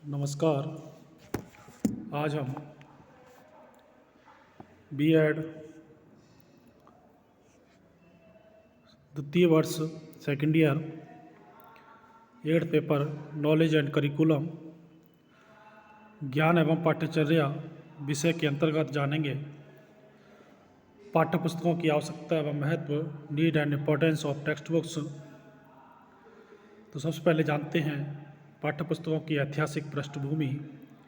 नमस्कार। आज हम बीएड द्वितीय वर्ष second year 8th paper knowledge and curriculum ज्ञान एवं पाठ्यचर्या विषय के अंतर्गत जानेंगे पाठ्य पुस्तकों की आवश्यकता एवं महत्व, need and importance of text books. तो सबसे पहले जानते हैं पाठ्य पुस्तकों की ऐतिहासिक पृष्ठभूमि,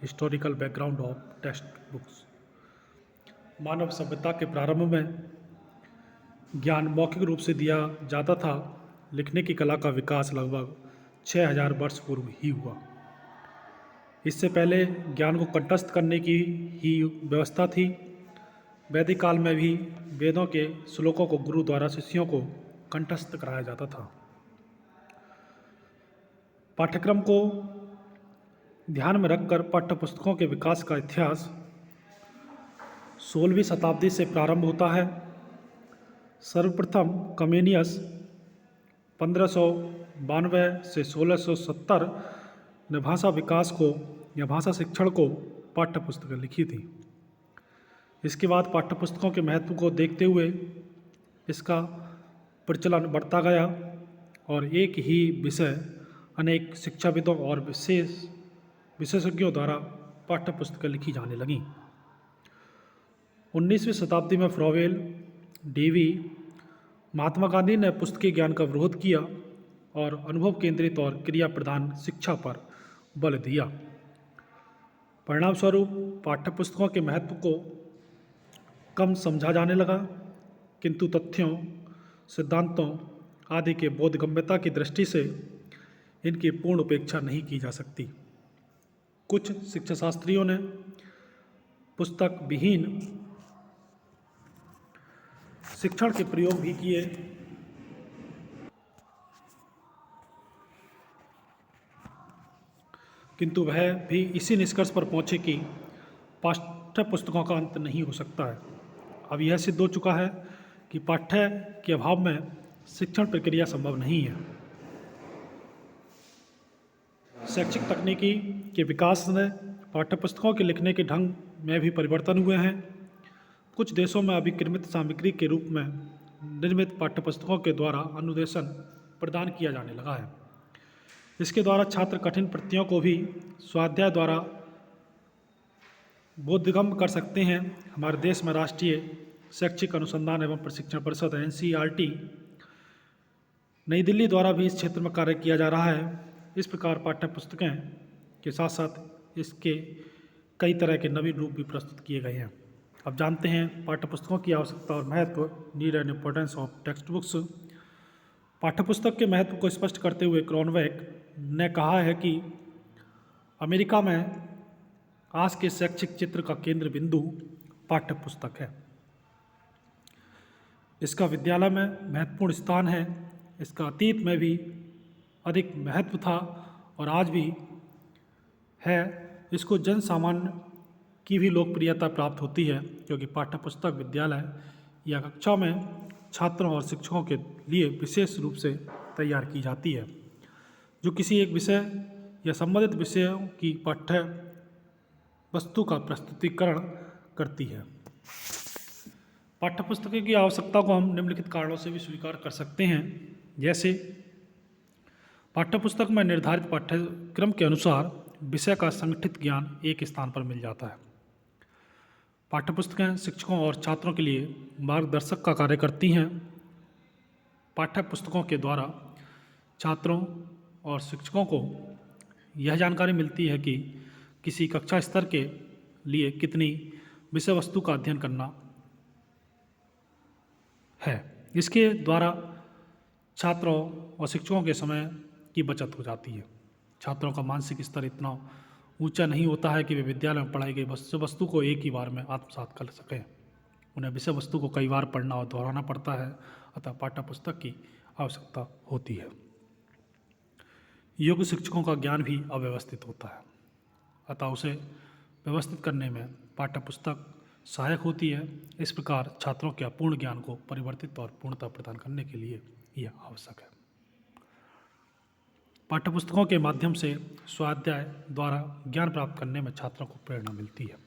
historical background of text books. मानव सभ्यता के प्रारंभ में ज्ञान मौखिक रूप से दिया जाता था। लिखने की कला का विकास लगभग 6000 वर्ष पूर्व ही हुआ। इससे पहले ज्ञान को कंठस्थ करने की ही व्यवस्था थी। वैदिक काल में भी वेदों के श्लोकों को गुरु द्वारा शिष्यों को कंठस्थ कराया जाता था। पाठ्यक्रम को ध्यान में रखकर पाठ्य पुस्तकों के विकास का इतिहास 16वीं शताब्दी से प्रारंभ होता है। सर्वप्रथम कमेनियस 1592 से 1670 ने भाषा विकास को या भाषा शिक्षण को पाठ्य पुस्तकें लिखी थी। इसके बाद पाठ्य पुस्तकों के महत्व को देखते हुए इसका प्रचलन बढ़ता गया और एक ही विषय अनेक शिक्षाविदों और विशेषज्ञों द्वारा पाठ्य पुस्तकें लिखी जाने लगीं। 19वीं शताब्दी में फ्रॉवेल, डीवी, महात्मा गांधी ने पुस्तकीय ज्ञान का विरोध किया और अनुभव केंद्रित और क्रिया प्रधान शिक्षा पर बल दिया। परिणामस्वरूप पाठ्य पुस्तकों के महत्व को कम समझा जाने लगा, किंतु तथ्यों, सिद्धांतों आदि के बोधगम्यता की दृष्टि से इनकी पूर्ण उपेक्षा नहीं की जा सकती। कुछ शिक्षाशास्त्रियों ने पुस्तक विहीन शिक्षण के प्रयोग भी किए, किंतु वह भी इसी निष्कर्ष पर पहुंचे कि पाठ्य पुस्तकों का अंत नहीं हो सकता है। अब यह सिद्ध हो चुका है कि पाठ्य के अभाव में शिक्षण प्रक्रिया संभव नहीं है। शैक्षिक तकनीकी के विकास ने पाठ्य पुस्तकों के लिखने के ढंग में भी परिवर्तन हुए हैं। कुछ देशों में अभिक्रमित सामग्री के रूप में निर्मित पाठ्य पुस्तकों के द्वारा अनुदेशन प्रदान किया जाने लगा है। इसके द्वारा छात्र कठिन प्रतियों को भी स्वाध्याय द्वारा बोधगम्य कर सकते हैं। हमारे देश में राष्ट्रीय शैक्षिक अनुसंधान एवं प्रशिक्षण परिषद NCERT नई दिल्ली द्वारा भी इस क्षेत्र में कार्य किया जा रहा है। इस प्रकार पाठ्य पुस्तकें के साथ साथ इसके कई तरह के नवीन रूप भी प्रस्तुत किए गए हैं। अब जानते हैं पाठ्य पुस्तकों की आवश्यकता और महत्व, need and importance of text books. पाठ्य पुस्तक के महत्व को स्पष्ट करते हुए क्रॉनवेक ने कहा है कि अमेरिका में आज के शैक्षिक चित्र का केंद्र बिंदु पाठ्य पुस्तक है। इसका विद्यालय में महत्वपूर्ण स्थान है। इसका अतीत में भी अधिक महत्व था और आज भी है। इसको जन सामान्य की भी लोकप्रियता प्राप्त होती है, क्योंकि पाठ्य पुस्तक विद्यालय या कक्षा में छात्रों और शिक्षकों के लिए विशेष रूप से तैयार की जाती है, जो किसी एक विषय या संबंधित विषयों की पाठ्य वस्तु का प्रस्तुतिकरण करती है। पाठ्य पुस्तकों की आवश्यकता को हम निम्नलिखित कारणों से भी स्वीकार कर सकते हैं, जैसे पाठ्य पुस्तक में निर्धारित पाठ्यक्रम के अनुसार विषय का संगठित ज्ञान एक स्थान पर मिल जाता है। पाठ्य पुस्तकें शिक्षकों और छात्रों के लिए मार्गदर्शक का कार्य करती हैं। पाठ्य पुस्तकों के द्वारा छात्रों और शिक्षकों को यह जानकारी मिलती है कि किसी कक्षा स्तर के लिए कितनी विषय वस्तु का अध्ययन करना है। इसके द्वारा छात्रों और शिक्षकों के समय की बचत हो जाती है। छात्रों का मानसिक स्तर इतना ऊंचा नहीं होता है कि वे विद्यालय में पढ़ाई गई विषय वस्तु को एक ही बार में आत्मसात कर सकें। उन्हें विषय वस्तु को कई बार पढ़ना और दोहराना पड़ता है, अतः पाठ्य पुस्तक की आवश्यकता होती है। योग्य शिक्षकों का ज्ञान भी अव्यवस्थित होता है, अतः उसे व्यवस्थित करने में पाठ्य पुस्तक सहायक होती है। इस प्रकार छात्रों के अपूर्ण ज्ञान को परिवर्तित और पूर्णता प्रदान करने के लिए यह आवश्यक है। पाठ्यपुस्तकों के माध्यम से स्वाध्याय द्वारा ज्ञान प्राप्त करने में छात्रों को प्रेरणा मिलती है।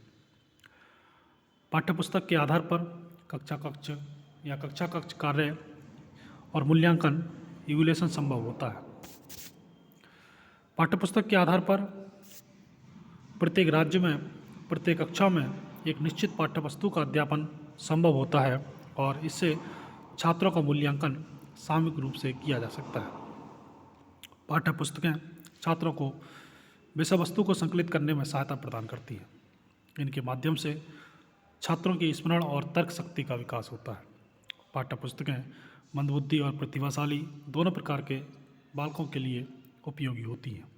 पाठ्यपुस्तक के आधार पर कक्षा कक्ष कार्य और मूल्यांकन इवैल्यूएशन संभव होता है। पाठ्यपुस्तक के आधार पर प्रत्येक राज्य में प्रत्येक कक्षा में एक निश्चित पाठ्यवस्तु का अध्यापन संभव होता है और इससे छात्रों का मूल्यांकन सामूहिक रूप से किया जा सकता है। पाठ्यपुस्तकें छात्रों को विषय वस्तु को संकलित करने में सहायता प्रदान करती है। इनके माध्यम से छात्रों की स्मरण और तर्क शक्ति का विकास होता है। पाठ्यपुस्तकें मंदबुद्धि और प्रतिभाशाली दोनों प्रकार के बालकों के लिए उपयोगी होती हैं।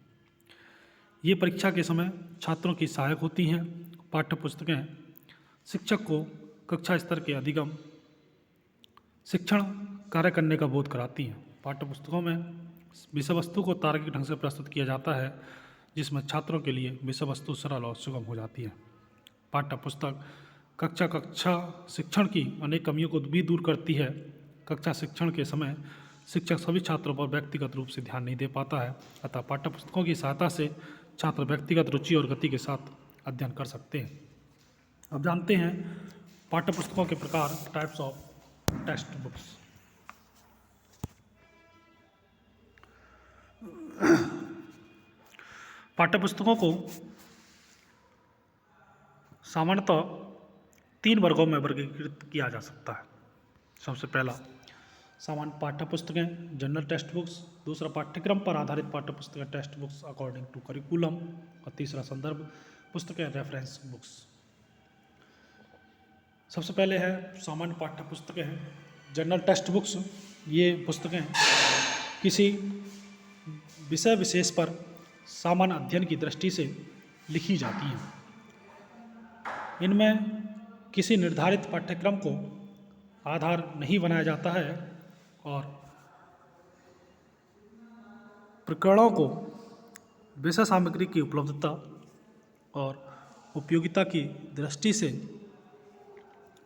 ये परीक्षा के समय छात्रों की सहायक होती हैं। पाठ्यपुस्तकें शिक्षक को कक्षा स्तर के अधिगम शिक्षण कार्य करने का बोध कराती हैं। पाठ्यपुस्तकों में विषय वस्तु को तार्किक ढंग से प्रस्तुत किया जाता है, जिसमें छात्रों के लिए विषय वस्तु सरल और सुगम हो जाती है। पाठ्यपुस्तक कक्षा शिक्षण की अनेक कमियों को भी दूर करती है। कक्षा शिक्षण के समय शिक्षक सभी छात्रों पर व्यक्तिगत रूप से ध्यान नहीं दे पाता है, अतः पाठ्यपुस्तकों की सहायता से छात्र व्यक्तिगत रुचि और गति के साथ अध्ययन कर सकते हैं। अब जानते हैं पाठ्यपुस्तकों के प्रकार, टाइप्स ऑफ टेक्स्ट बुक्स। पाठ्यपुस्तकों को सामान्यतः 3 वर्गों में वर्गीकृत किया जा सकता है। सबसे पहला सामान्य पाठ्यपुस्तकें जनरल टेक्स्ट बुक्स, दूसरा पाठ्यक्रम पर आधारित पाठ्यपुस्तकें text books according to curriculum और तीसरा संदर्भ पुस्तकें रेफरेंस बुक्स। सबसे पहले है सामान्य पाठ्यपुस्तकें जनरल टेक्स्ट बुक्स। ये पुस्तकें किसी विषय विशेष पर सामान्य अध्ययन की दृष्टि से लिखी जाती हैं। इनमें किसी निर्धारित पाठ्यक्रम को आधार नहीं बनाया जाता है और प्रकरणों को विषय सामग्री की उपलब्धता और उपयोगिता की दृष्टि से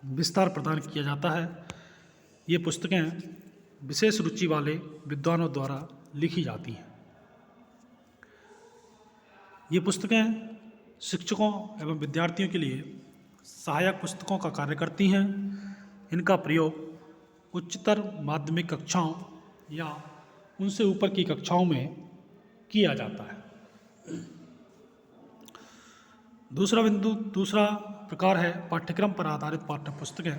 विस्तार प्रदान किया जाता है। ये पुस्तकें विशेष रुचि वाले विद्वानों द्वारा लिखी जाती हैं। ये पुस्तकें शिक्षकों एवं विद्यार्थियों के लिए सहायक पुस्तकों का कार्य करती हैं। इनका प्रयोग उच्चतर माध्यमिक कक्षाओं या उनसे ऊपर की कक्षाओं में किया जाता है। दूसरा प्रकार है पाठ्यक्रम पर आधारित पाठ्यपुस्तकें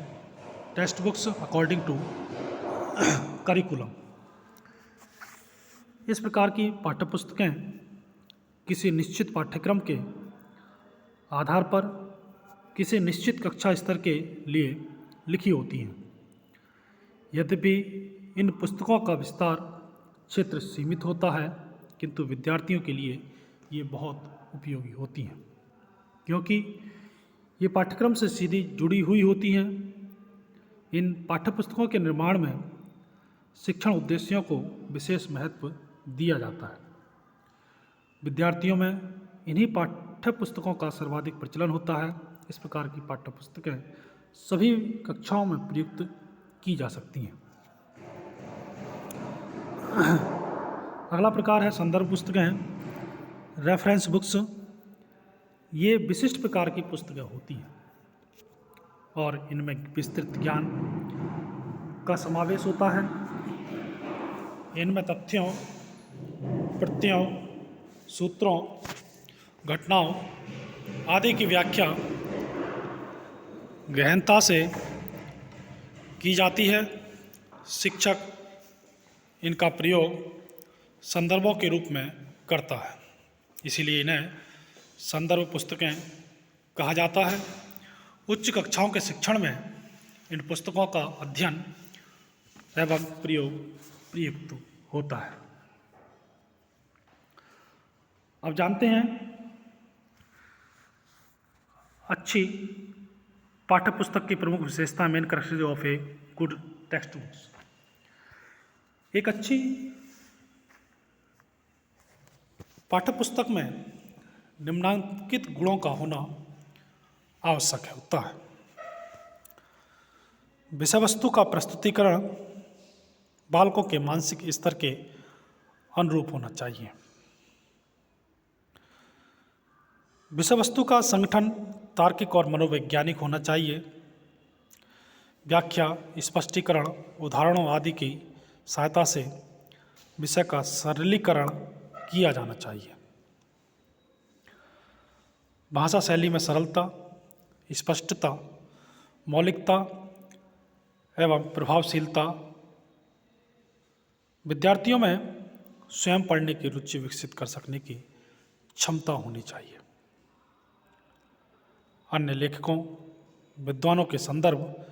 text books according to curriculum. इस प्रकार की पाठ्यपुस्तकें किसी निश्चित पाठ्यक्रम के आधार पर किसी निश्चित कक्षा स्तर के लिए लिखी होती हैं। यद्यपि इन पुस्तकों का विस्तार क्षेत्र सीमित होता है, किंतु विद्यार्थियों के लिए ये बहुत उपयोगी होती हैं, क्योंकि ये पाठ्यक्रम से सीधी जुड़ी हुई होती हैं। इन पाठ्यपुस्तकों के निर्माण में शिक्षण उद्देश्यों को विशेष महत्व दिया जाता है। विद्यार्थियों में इन्हीं पाठ्यपुस्तकों का सर्वाधिक प्रचलन होता है। इस प्रकार की पाठ्यपुस्तकें सभी कक्षाओं में प्रयुक्त की जा सकती हैं। अगला प्रकार है संदर्भ पुस्तकें रेफरेंस बुक्स। ये विशिष्ट प्रकार की पुस्तकें होती हैं और इनमें विस्तृत ज्ञान का समावेश होता है। इनमें तथ्यों, प्रत्ययों, सूत्रों, घटनाओं आदि की व्याख्या गहनता से की जाती है। शिक्षक इनका प्रयोग संदर्भों के रूप में करता है, इसीलिए इन्हें संदर्भ पुस्तकें कहा जाता है। उच्च कक्षाओं के शिक्षण में इन पुस्तकों का अध्ययन एवं प्रयोग प्रयुक्त होता है। अब जानते हैं अच्छी पाठ्यपुस्तक की प्रमुख विशेषता, main characteristic of a good text books. एक अच्छी पाठ्यपुस्तक में निम्नलिखित गुणों का होना आवश्यक होता है। विषय वस्तु का प्रस्तुतिकरण बालकों के मानसिक स्तर के अनुरूप होना चाहिए। विषय वस्तु का संगठन तार्किक और मनोवैज्ञानिक होना चाहिए। व्याख्या, स्पष्टीकरण, उदाहरणों आदि की सहायता से विषय का सरलीकरण किया जाना चाहिए। भाषा शैली में सरलता, स्पष्टता, मौलिकता एवं प्रभावशीलता, विद्यार्थियों में स्वयं पढ़ने की रुचि विकसित कर सकने की क्षमता होनी चाहिए। अन्य लेखकों, विद्वानों के संदर्भ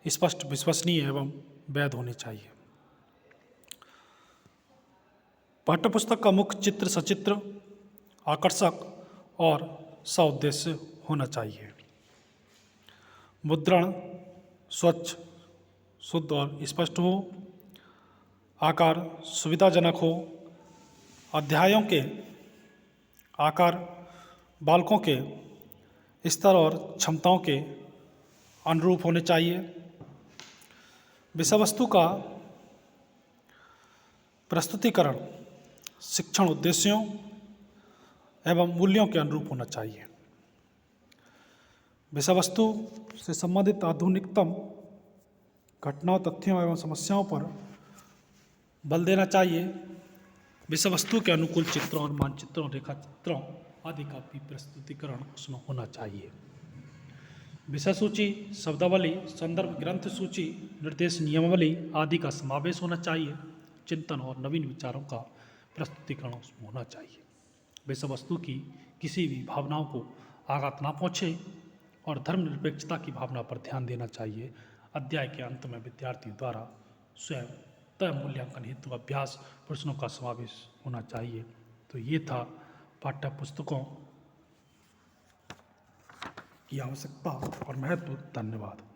स्पष्ट, विश्वसनीय एवं वैध होने चाहिए। पाठ्यपुस्तक का मुख्य चित्र सचित्र, आकर्षक और सउद्देश्य होना चाहिए। मुद्रण स्वच्छ, शुद्ध और स्पष्ट हो। आकार सुविधाजनक हो। अध्यायों के आकार बालकों के स्तर और क्षमताओं के अनुरूप होने चाहिए। विषय वस्तु का प्रस्तुतिकरण शिक्षण उद्देश्यों एवं मूल्यों के अनुरूप होना चाहिए। विषय वस्तु से संबंधित आधुनिकतम घटनाओं, तथ्यों एवं समस्याओं पर बल देना चाहिए। विषय वस्तु के अनुकूल चित्रों और मानचित्रों, रेखा चित्रों आदि का भी प्रस्तुतिकरण उसमें होना चाहिए। विषय सूची, शब्दावली, संदर्भ ग्रंथ सूची, निर्देश नियमावली आदि का समावेश होना चाहिए। चिंतन और नवीन विचारों का प्रस्तुतिकरण उसमें होना चाहिए। विषय वस्तु की किसी भी भावनाओं को आघात ना पहुँचे और धर्मनिरपेक्षता की भावना पर ध्यान देना चाहिए। अध्याय के अंत में विद्यार्थियों द्वारा स्वयं तय मूल्यांकन हेतु अभ्यास प्रश्नों का समावेश होना चाहिए। तो ये था पाठ्य पुस्तकों की आवश्यकता और महत्व। धन्यवाद।